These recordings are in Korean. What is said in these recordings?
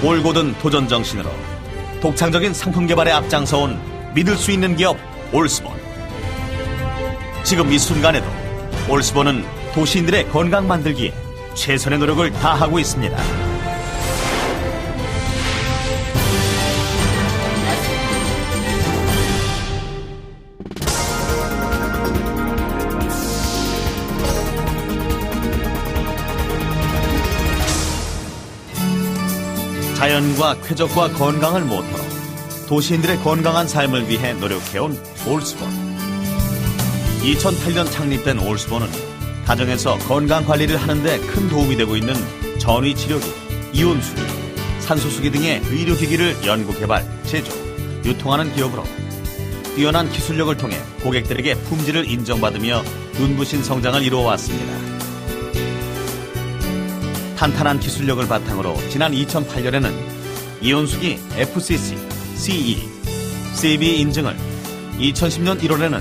올곧은 도전 정신으로 독창적인 상품 개발에 앞장서온 믿을 수 있는 기업 올스본. 지금 이 순간에도 올스본은 도시인들의 건강 만들기에 최선의 노력을 다하고 있습니다. 자연과 쾌적과 건강을 모토로 도시인들의 건강한 삶을 위해 노력해온 올스본. 2008년 창립된 올스본은 가정에서 건강관리를 하는 데 큰 도움이 되고 있는 전이치료기, 이온수기, 산소수기 등의 의료기기를 연구개발, 제조, 유통하는 기업으로 뛰어난 기술력을 통해 고객들에게 품질을 인정받으며 눈부신 성장을 이루어왔습니다. 탄탄한 기술력을 바탕으로 지난 2008년에는 이온수기 FCC, CE, CB 인증을, 2010년 1월에는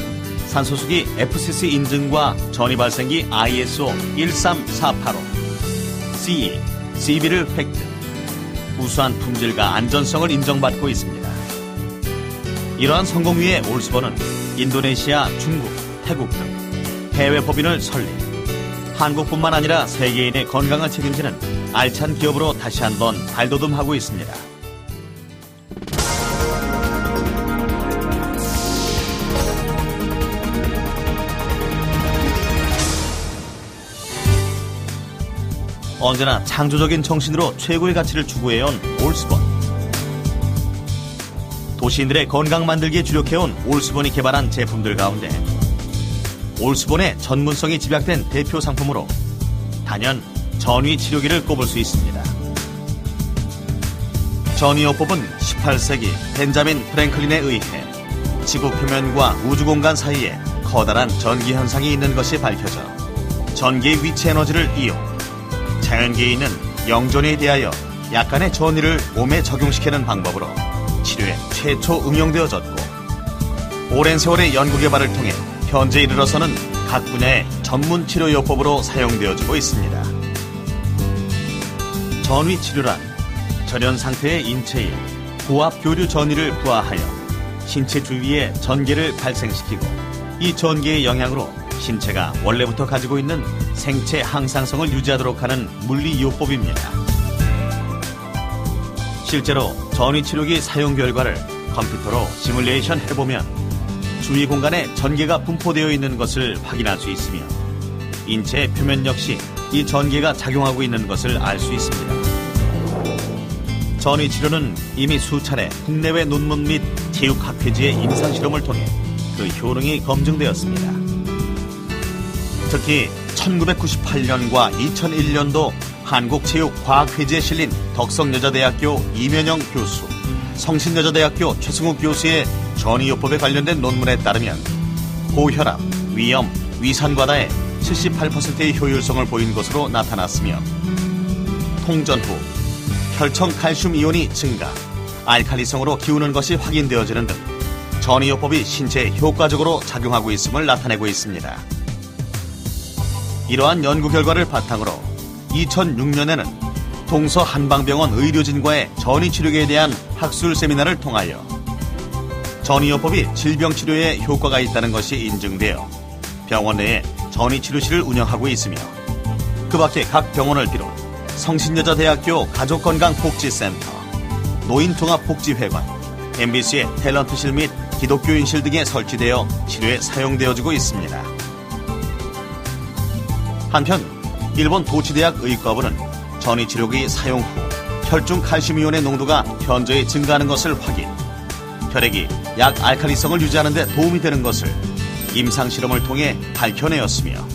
산소수기 FCC 인증과 전이발생기 ISO 13485, CE, CB를 획득, 우수한 품질과 안전성을 인정받고 있습니다. 이러한 성공 위에 올스본은 인도네시아, 중국, 태국 등 해외 법인을 설립, 한국뿐만 아니라 세계인의 건강을 책임지는 알찬 기업으로 다시 한번 발돋움하고 있습니다. 언제나 창조적인 정신으로 최고의 가치를 추구해온 올스본. 도시인들의 건강 만들기에 주력해온 올스본이 개발한 제품들 가운데 올스본의 전문성이 집약된 대표 상품으로 단연 전이치료기를 꼽을 수 있습니다. 전이요법은 18세기 벤자민 프랭클린에 의해 지구 표면과 우주 공간 사이에 커다란 전기 현상이 있는 것이 밝혀져 전기의 위치 에너지를 이용, 자연계에 있는 영전에 대하여 약간의 전이를 몸에 적용시키는 방법으로 치료에 최초 응용되어졌고, 오랜 세월의 연구개발을 통해 현재 이르러서는 각 분야의 전문 치료요법으로 사용되어지고 있습니다. 전위치료란 절연 상태의 인체에 고압 교류 전위를 부하하여 신체 주위에 전기를 발생시키고, 이 전기의 영향으로 신체가 원래부터 가지고 있는 생체 항상성을 유지하도록 하는 물리요법입니다. 실제로 전위치료기 사용 결과를 컴퓨터로 시뮬레이션 해보면 주위 공간에 전기가 분포되어 있는 것을 확인할 수 있으며 인체의 표면 역시 이 전기가 작용하고 있는 것을 알 수 있습니다. 전위치료는 이미 수차례 국내외 논문 및 체육학회지의 임상실험을 통해 그 효능이 검증되었습니다. 특히 1998년과 2001년도 한국체육과학회지에 실린 덕성여자대학교 이면영 교수, 성신여자대학교 최승욱 교수의 전이요법에 관련된 논문에 따르면 고혈압, 위염, 위산과다에 78%의 효율성을 보인 것으로 나타났으며, 통전 후 혈청 칼슘 이온이 증가, 알칼리성으로 기우는 것이 확인되어지는 등 전이요법이 신체에 효과적으로 작용하고 있음을 나타내고 있습니다. 이러한 연구 결과를 바탕으로 2006년에는 동서한방병원 의료진과의 전이치료기에 대한 학술 세미나를 통하여 전이요법이 질병치료에 효과가 있다는 것이 인증되어 병원 내에 전이치료실을 운영하고 있으며, 그 밖에 각 병원을 비롯 성신여자대학교 가족건강복지센터, 노인종합복지회관, MBC의 탤런트실 및 기독교인실 등에 설치되어 치료에 사용되어지고 있습니다. 한편 일본 도치대학 의과부는 전이치료기 사용 후 혈중 칼슘이온의 농도가 현저히 증가하는 것을 확인, 혈액이 약 알칼리성을 유지하는 데 도움이 되는 것을 임상실험을 통해 밝혀내었으며,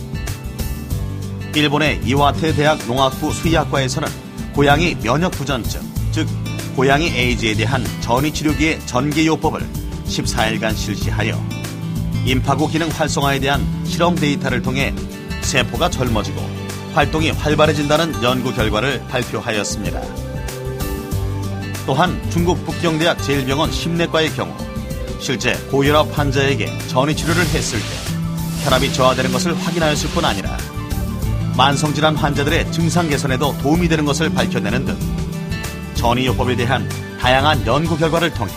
일본의 이와테 대학 농학부 수의학과에서는 고양이 면역부전증, 즉 고양이 에이즈에 대한 전이치료기의 전개요법을 14일간 실시하여 임파구 기능 활성화에 대한 실험 데이터를 통해 세포가 젊어지고 활동이 활발해진다는 연구 결과를 발표하였습니다. 또한 중국 북경대학 제1병원 심내과의 경우 실제 고혈압 환자에게 전이치료를 했을 때 혈압이 저하되는 것을 확인하였을 뿐 아니라 만성질환 환자들의 증상 개선에도 도움이 되는 것을 밝혀내는 등 전이요법에 대한 다양한 연구 결과를 통해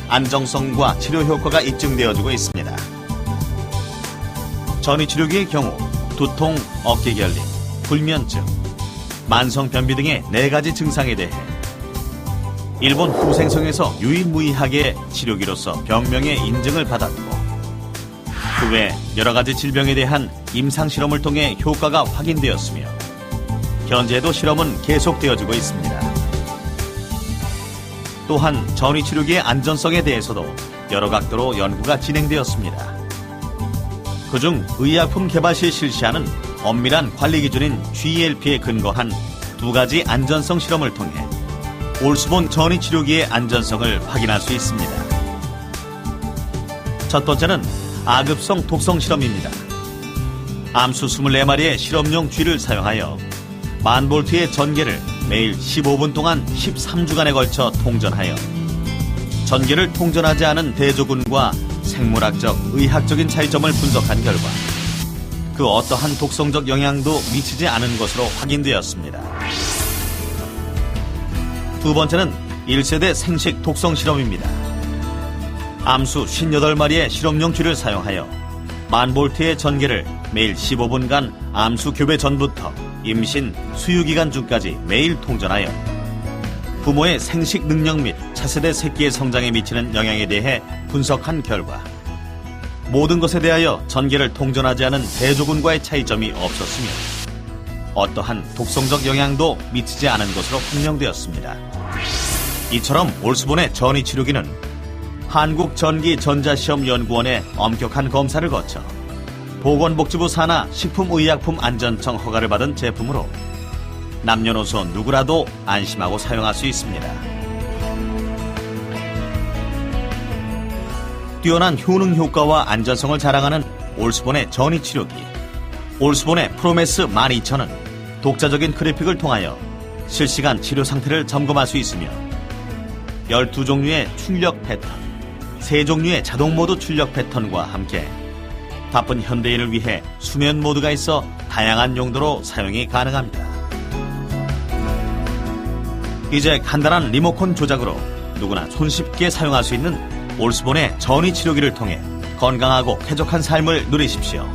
안정성과 치료 효과가 입증되어지고 있습니다. 전이치료기의 경우 두통, 어깨 결림, 불면증, 만성변비 등의 4가지 증상에 대해 일본 후생성에서 유일무이하게 치료기로서 병명의 인증을 받았고, 그 외 여러 가지 질병에 대한 임상실험을 통해 효과가 확인되었으며 현재도 실험은 계속되어지고 있습니다. 또한 전이치료기의 안전성에 대해서도 여러 각도로 연구가 진행되었습니다. 그중 의약품 개발 시 실시하는 엄밀한 관리 기준인 GLP에 근거한 2가지 안전성 실험을 통해 올스본 전이치료기의 안전성을 확인할 수 있습니다. 첫 번째는 아급성 독성 실험입니다. 암수 24마리의 실험용 쥐를 사용하여 1000V의 전기를 매일 15분 동안 13주간에 걸쳐 통전하여 전기를 통전하지 않은 대조군과 생물학적, 의학적인 차이점을 분석한 결과 그 어떠한 독성적 영향도 미치지 않은 것으로 확인되었습니다. 두 번째는 1세대 생식 독성 실험입니다. 암수 58마리의 실험용 쥐를 사용하여 1000V의 전기를 매일 15분간 암수 교배 전부터 임신, 수유기간 중까지 매일 통전하여 부모의 생식 능력 및 차세대 새끼의 성장에 미치는 영향에 대해 분석한 결과 모든 것에 대하여 전기를 통전하지 않은 대조군과의 차이점이 없었으며 어떠한 독성적 영향도 미치지 않은 것으로 판명되었습니다. 이처럼 올스본의 전이치료기는 한국전기전자시험연구원의 엄격한 검사를 거쳐 보건복지부 산하 식품의약품안전청 허가를 받은 제품으로 남녀노소 누구라도 안심하고 사용할 수 있습니다. 뛰어난 효능 효과와 안전성을 자랑하는 올스본의 전이치료기. 올스본의 프로메스 12000은 독자적인 그래픽을 통하여 실시간 치료 상태를 점검할 수 있으며 12종류의 출력 패턴, 3종류의 자동 모드 출력 패턴과 함께 바쁜 현대인을 위해 수면 모드가 있어 다양한 용도로 사용이 가능합니다. 이제 간단한 리모컨 조작으로 누구나 손쉽게 사용할 수 있는 올스본의 전이치료기를 통해 건강하고 쾌적한 삶을 누리십시오.